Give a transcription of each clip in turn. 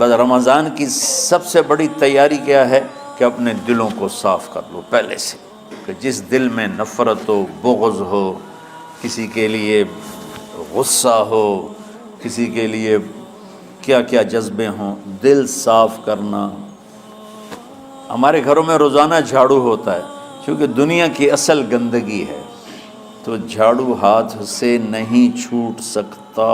بس رمضان کی سب سے بڑی تیاری کیا ہے کہ اپنے دلوں کو صاف کر لو پہلے سے، کہ جس دل میں نفرت ہو، بغض ہو، کسی کے لیے غصہ ہو، کسی کے لیے کیا کیا جذبے ہوں، دل صاف کرنا۔ ہمارے گھروں میں روزانہ جھاڑو ہوتا ہے، کیونکہ دنیا کی اصل گندگی ہے، تو جھاڑو ہاتھ سے نہیں چھوٹ سکتا۔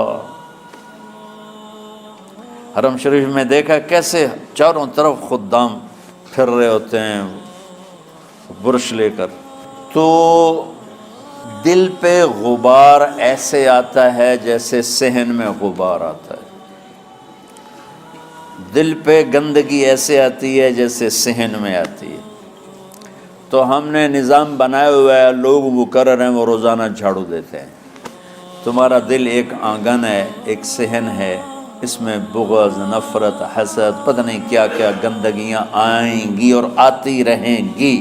حرم شریف میں دیکھا کیسے چاروں طرف خدام پھر رہے ہوتے ہیں برش لے کر، تو دل پہ غبار ایسے آتا ہے جیسے صحن میں غبار آتا ہے، دل پہ گندگی ایسے آتی ہے جیسے صحن میں آتی ہے۔ تو ہم نے نظام بنایا ہوا ہے، لوگ وہ کر رہے ہیں، وہ روزانہ جھاڑو دیتے ہیں۔ تمہارا دل ایک آنگن ہے، ایک صحن ہے، اس میں بغض، نفرت، حسد، پتہ نہیں کیا کیا گندگیاں آئیں گی اور آتی رہیں گی۔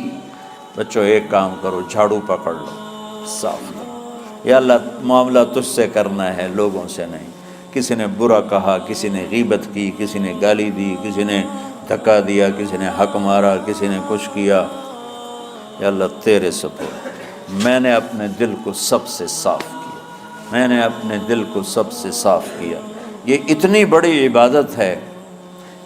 بچوں ایک کام کرو، جھاڑو پکڑ لو، صاف کرو۔ یا اللہ معاملہ تجھ سے کرنا ہے، لوگوں سے نہیں۔ کسی نے برا کہا، کسی نے غیبت کی، کسی نے گالی دی، کسی نے دھکا دیا، کسی نے حق مارا، کسی نے کچھ کیا، یا اللہ تیرے سپرد، میں نے اپنے دل کو سب سے صاف کیا، میں نے اپنے دل کو سب سے صاف کیا۔ یہ اتنی بڑی عبادت ہے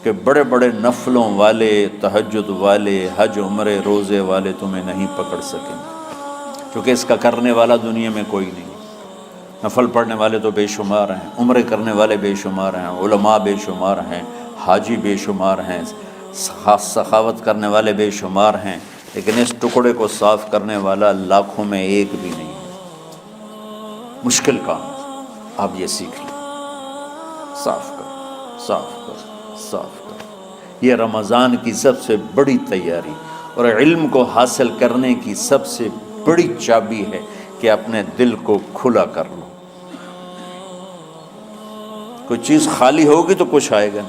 کہ بڑے بڑے نفلوں والے، تہجد والے، حج عمرے روزے والے تمہیں نہیں پکڑ سکیں، کیونکہ اس کا کرنے والا دنیا میں کوئی نہیں۔ نفل پڑھنے والے تو بے شمار ہیں، عمرے کرنے والے بے شمار ہیں، علماء بے شمار ہیں، حاجی بے شمار ہیں، سخاوت کرنے والے بے شمار ہیں، لیکن اس ٹکڑے کو صاف کرنے والا لاکھوں میں ایک بھی نہیں ہے۔ مشکل کام ہے، آپ یہ سیکھ لیں، صاف کرو، صاف کرو، صاف کرو۔ یہ رمضان کی سب سے بڑی تیاری اور علم کو حاصل کرنے کی سب سے بڑی چابی ہے کہ اپنے دل کو کھلا کر لو۔ کوئی چیز خالی ہوگی تو کچھ آئے گا۔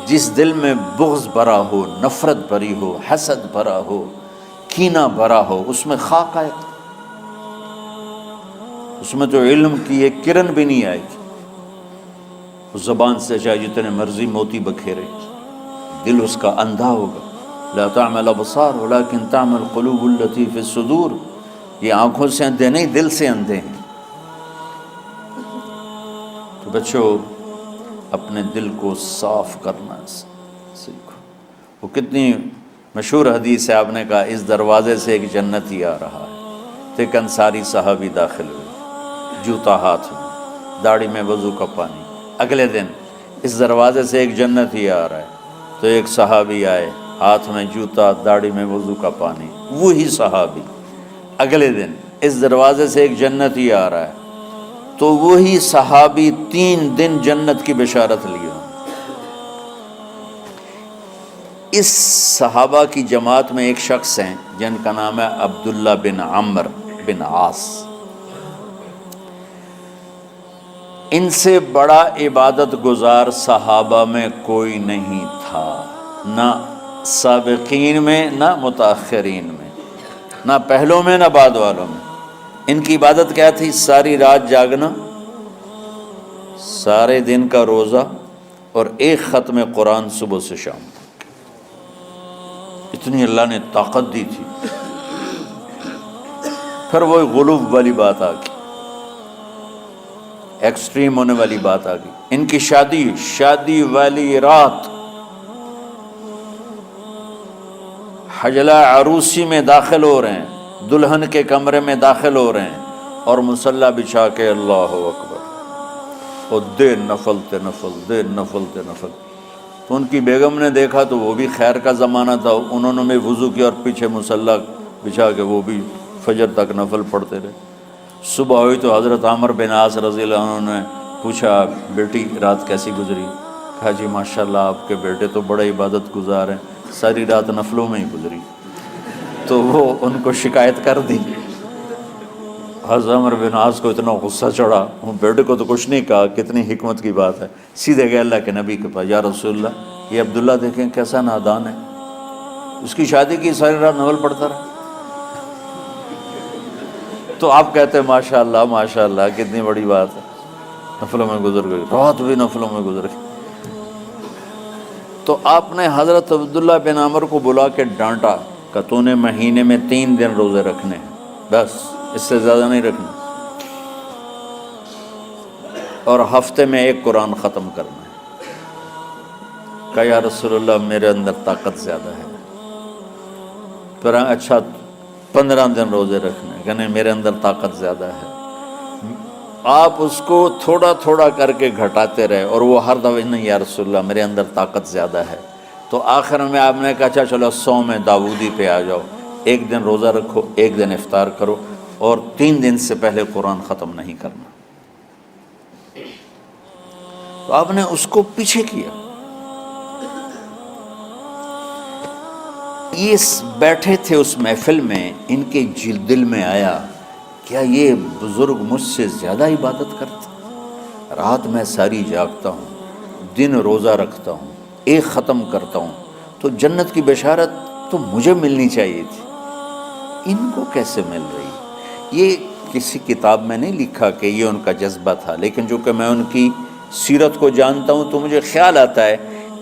جس دل میں بغض بھرا ہو، نفرت بھری ہو، حسد بھرا ہو، کینہ بھرا ہو، اس میں خاک آئے گا، اس میں تو علم کی ایک کرن بھی نہیں آئے گی۔ اس زبان سے چاہے جتنے مرضی موتی بکھیرے، دل اس کا اندھا ہوگا۔ لا تعمى الابصار ولكن تعمى القلوب التي في الصدور۔ یہ آنکھوں سے اندھے نہیں، دل سے اندھے ہیں۔ تو بچوں اپنے دل کو صاف کرنا سیکھو۔ وہ کتنی مشہور حدیث ہے، آپ نے کہا اس دروازے سے ایک جنتی آ رہا ہے، تو ایک انصاری صحابی داخل ہوئے، جوتا ہاتھ میں، داڑھی میں وضو کا پانی۔ اگلے دن اس دروازے سے ایک جنتی آ رہا ہے، تو ایک صحابی آئے، ہاتھ میں جوتا، داڑھی میں وضو کا پانی، وہی صحابی۔ اگلے دن اس دروازے سے ایک جنتی آ رہا ہے، تو وہی صحابی 3 دن جنت کی بشارت لیے۔ اس صحابہ کی جماعت میں ایک شخص ہیں جن کا نام ہے عبداللہ بن عمرو بن عاص۔ ان سے بڑا عبادت گزار صحابہ میں کوئی نہیں تھا، نہ سابقین میں نہ متاخرین میں، نہ پہلوں میں نہ بعد والوں میں۔ ان کی عبادت کیا تھی؟ ساری رات جاگنا، سارے دن کا روزہ، اور ایک ختم قرآن صبح سے شام تک۔ اتنی اللہ نے طاقت دی تھی۔ پھر وہ غلو والی بات آ گئی، ایکسٹریم ہونے والی بات آ گئی۔ ان کی شادی والی رات حجلہ عروسی میں داخل ہو رہے ہیں، دلہن کے کمرے میں داخل ہو رہے ہیں، اور مصلی بچھا کے اللہ اکبر، اور دیر نفل تے نفل، دیر نفل تے نفل۔ تو ان کی بیگم نے دیکھا، تو وہ بھی خیر کا زمانہ تھا، انہوں نے بھی وضو کیا اور پیچھے مصلی بچھا کے وہ بھی فجر تک نفل پڑھتے رہے۔ صبح ہوئی تو حضرت عمر بن عاص رضی اللہ عنہ نے پوچھا، بیٹی رات کیسی گزری؟ کہا جی ماشاءاللہ آپ کے بیٹے تو بڑے عبادت گزار ہیں، ساری رات نفلوں میں ہی گزری۔ تو وہ ان کو شکایت کر دی۔ حضرت عمر بن عاص کو اتنا غصہ چڑھا، بیٹے کو تو کچھ نہیں کہا، کتنی حکمت کی بات ہے، سیدھے گئے اللہ کے نبی کے پاس، یا رسول اللہ یہ عبداللہ دیکھیں کیسا نادان ہے، اس کی شادی کی ساری رات نفل پڑھتا رہا۔ تو آپ کہتے ہیں ماشاءاللہ ماشاءاللہ کتنی بڑی بات ہے، نفلوں میں گزر گئی، رات بھی نفلوں میں گزر گئی۔ تو آپ نے حضرت عبداللہ بن عمر کو بلا کے ڈانٹا کہ تو نے مہینے میں 3 دن روزے رکھنے ہیں، بس اس سے زیادہ نہیں رکھنا، اور ہفتے میں 1 قرآن ختم کرنا ہے۔ کہا یا رسول اللہ میرے اندر طاقت زیادہ ہے۔ پھر اچھا 15 دن روزے رکھنے، کہ نہیں میرے اندر طاقت زیادہ ہے۔ آپ اس کو تھوڑا تھوڑا کر کے گھٹاتے رہے، اور وہ ہر دفعہ نہیں یا رسول اللہ میرے اندر طاقت زیادہ ہے۔ تو آخر میں آپ نے کہا اچھا چلو 100 میں داؤدی پہ آ جاؤ، 1 دن روزہ رکھو، 1 دن افطار کرو، اور 3 دن سے پہلے قرآن ختم نہیں کرنا۔ تو آپ نے اس کو پیچھے کیا۔ یہ بیٹھے تھے اس محفل میں، ان کے دل میں آیا کیا یہ بزرگ مجھ سے زیادہ عبادت کرتا؟ رات میں ساری جاگتا ہوں، دن روزہ رکھتا ہوں، 1 ختم کرتا ہوں، تو جنت کی بشارت تو مجھے ملنی چاہیے تھی، ان کو کیسے مل رہی؟ یہ کسی کتاب میں نہیں لکھا کہ یہ ان کا جذبہ تھا، لیکن جو کہ میں ان کی سیرت کو جانتا ہوں تو مجھے خیال آتا ہے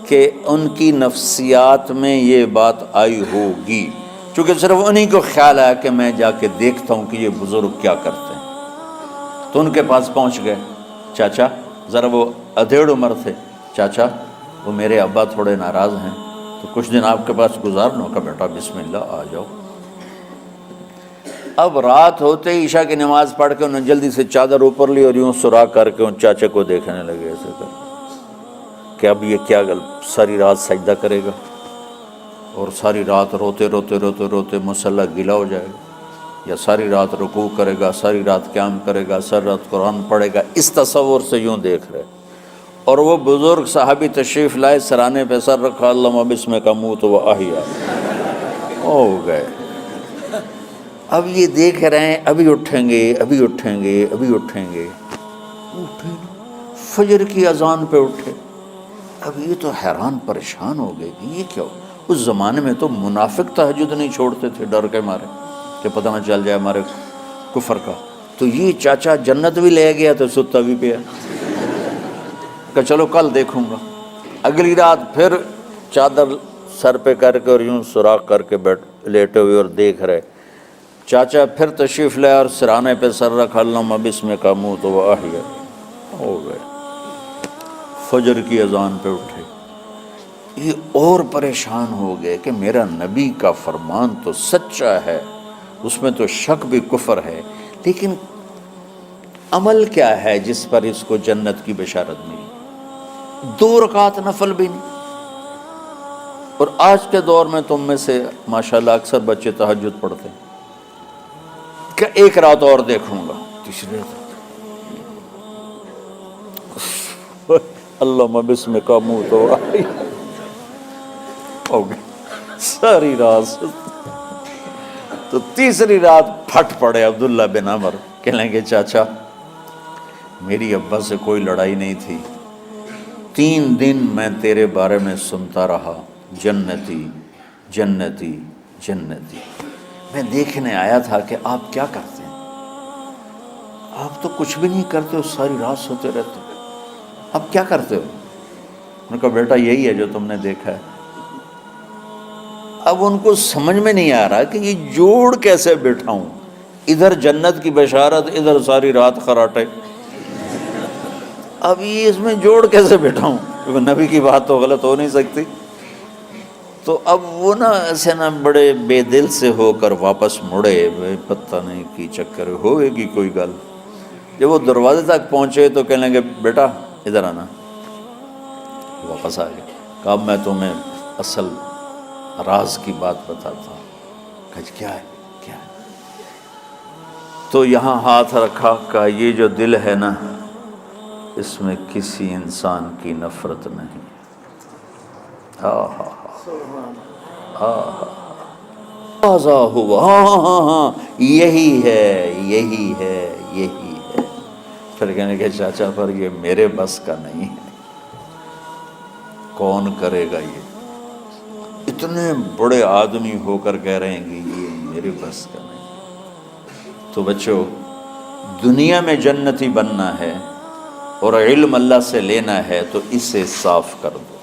کہ ان کی نفسیات میں یہ بات آئی ہوگی، چونکہ صرف انہی کو خیال آیا کہ میں جا کے دیکھتا ہوں کہ یہ بزرگ کیا کرتے ہیں۔ تو ان کے پاس پہنچ گئے، چاچا، ذرا وہ ادھیڑ عمر تھے، چاچا وہ میرے ابا تھوڑے ناراض ہیں، تو کچھ دن آپ کے پاس گزارنا ہوگا، بیٹا بسم اللہ آ جاؤ۔ اب رات ہوتے ہی عشاء کی نماز پڑھ کے انہوں نے جلدی سے چادر اوپر لی اور یوں سراغ کر کے ان چاچے کو دیکھنے لگے ایسے کر کہ اب یہ کیا ساری رات سجدہ کرے گا، اور ساری رات روتے روتے روتے روتے مصلی گیلا ہو جائے گا، یا ساری رات رکوع کرے گا، ساری رات قیام کرے گا، ساری رات قرآن پڑھے گا، اس تصور سے یوں دیکھ رہے۔ اور وہ بزرگ صحابی تشریف لائے، سرانے پہ سر رکھا، اللہم بسمک اموت و احیا، ہو گئے۔ اب یہ دیکھ رہے ہیں ابھی اٹھیں گے، ابھی اٹھیں گے، ابھی اٹھیں گے، اٹھے نا، فجر کی اذان پہ اٹھے۔ اب یہ تو حیران پریشان ہو گئے کہ یہ کیا ہو؟ اس زمانے میں تو منافق تہجد نہیں چھوڑتے تھے ڈر کے مارے کہ پتہ نہ چل جائے ہمارے کفر کا، تو یہ چاچا جنت بھی لے گیا تو ستا بھی پیا کہ چلو کل دیکھوں گا۔ اگلی رات پھر چادر سر پہ کر کے اور یوں سوراخ کر کے لیٹے ہوئے اور دیکھ رہے۔ چاچا پھر تشریف لے اور سرانے پہ سر رکھا، اللہم بسمک اموت و احیا، ہو گئے۔ فجر کی اذان پہ اٹھے، یہ اور پریشان ہو گئے کہ میرا نبی کا فرمان تو سچا ہے، اس میں تو شک بھی کفر ہے، لیکن عمل کیا ہے جس پر اس کو جنت کی بشارت ملی؟ 2 رکعت نفل بھی نہیں۔ اور آج کے دور میں تم میں سے ماشاءاللہ اکثر بچے تہجد پڑھتے ہیں کہ 1 رات اور دیکھوں گا، تیسری رات اللہم بسمک اموت و احیا، ہو گئی ساری رات۔ تو تیسری رات پھٹ پڑے عبداللہ بن عمر، کہنے لگے چاچا میری ابا سے کوئی لڑائی نہیں تھی، 3 دن میں تیرے بارے میں سنتا رہا، جنتی جنتی جنتی، میں دیکھنے آیا تھا کہ آپ کیا کرتے ہیں، آپ تو کچھ بھی نہیں کرتے ہو، ساری رات سوتے رہتے ہو، اب کیا کرتے ہو؟ انہوں نے کہا بیٹا یہی ہے جو تم نے دیکھا ہے۔ اب ان کو سمجھ میں نہیں آ رہا کہ یہ جوڑ کیسے بٹھاؤں، ادھر جنت کی بشارت، ادھر ساری رات خراٹے، اب یہ اس میں جوڑ کیسے بٹھاؤں، کیونکہ نبی کی بات تو غلط ہو نہیں سکتی۔ تو اب وہ نا ایسے نا بڑے بے دل سے ہو کر واپس مڑے، پتہ نہیں کی چکر ہوئے گی کوئی گل۔ جب وہ دروازے تک پہنچے تو کہنے لگے بیٹا ادھر آنا، واپس آ گئے۔ کہا میں تمہیں اصل راز کی بات بتاتا ہوں۔ کہا کیا ہے کیا ہے؟ تو یہاں ہاتھ رکھا، کہا یہ جو دل ہے نا اس میں کسی انسان کی نفرت نہیں۔ ہاں ہوا، ہاں یہی ہے یہی ہے یہی ہے۔ پھر کہنے کہ چاچا پر یہ میرے بس کا نہیں ہے، کون کرے گا یہ؟ اتنے بڑے آدمی ہو کر کہہ رہے ہیں کہ یہ میرے بس کا نہیں۔ تو بچوں، دنیا میں جنتی بننا ہے اور علم اللہ سے لینا ہے تو اسے صاف کر دو۔